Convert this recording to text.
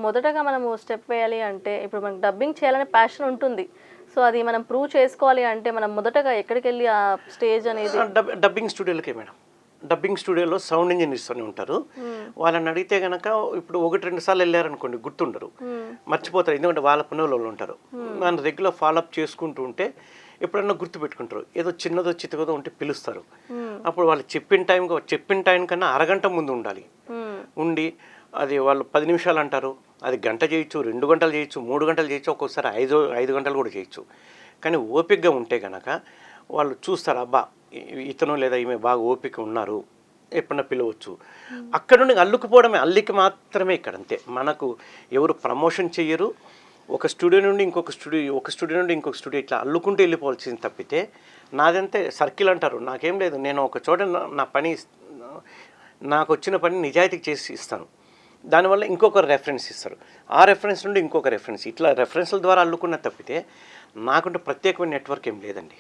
మొదటగా మనము స్టెప్ వేయాలి అంటే ఇప్పుడు మనకు డబ్బింగ్ చేయాలనే ప్యాషన్ ఉంటుంది. సో అది మనం ప్రూవ్ చేసుకోవాలి అంటే మనం మొదటగా ఎక్కడికి వెళ్ళి ఆ స్టేజ్ అనేది డబ్బింగ్ స్టూడియోలకే మేడం. డబ్బింగ్ స్టూడియోలో సౌండ్ ఇంజనీర్స్ అని ఉంటారు. వాళ్ళని అడిగితే కనుక ఇప్పుడు 1-2 సార్లు వెళ్ళారనుకోండి గుర్తుండరు, మర్చిపోతారు. ఎందుకంటే వాళ్ళ పనుల వాళ్ళు ఉంటారు. మనం రెగ్యులర్ ఫాలోఅప్ చేసుకుంటూ ఉంటే ఎప్పుడన్నా గుర్తుపెట్టుకుంటారు. ఏదో చిన్నదో చితకదో ఉంటే పిలుస్తారు. అప్పుడు వాళ్ళు చెప్పిన టైం కన్నా అరగంట ముందు ఉండాలి. ఉండి అది వాళ్ళు 10 నిమిషాలు అంటారు, అది గంట చేయొచ్చు, 2 గంటలు చేయొచ్చు, 3 గంటలు చేయొచ్చు, ఒక్కొక్కసారి 5 గంటలు కూడా చేయొచ్చు. కానీ ఓపికగా ఉంటే కనుక వాళ్ళు చూస్తారు, అబ్బా ఇతను లేదా ఈమె బాగా ఓపిక ఉన్నారు, ఎప్పుడన్నా పిలవచ్చు. అక్కడ నుండి అల్లుకుపోవడమే, అల్లికి మాత్రమే ఇక్కడ అంతే. మనకు ఎవరు ప్రమోషన్ చెయ్యరు. ఒక స్టూడియో నుండి ఇంకొక స్టూడియో ఇట్లా అల్లుకుంటూ వెళ్ళిపోవాల్సింది తప్పితే నాదంతే సర్కిల్ అంటారు. నాకేం లేదు, నేను ఒక చోట నా పని నాకు వచ్చిన పని నిజాయితీకి చేసి ఇస్తాను. దానివల్ల ఇంకొకరు రెఫరెన్స్ ఇస్తారు, ఆ రెఫరెన్స్ నుండి ఇంకొక రెఫరెన్స్, ఇట్లా రెఫరెన్స్ల ద్వారా అల్లుకున్న తప్పితే నాకుంటే ప్రత్యేకమైన నెట్వర్క్ ఏం లేదండి.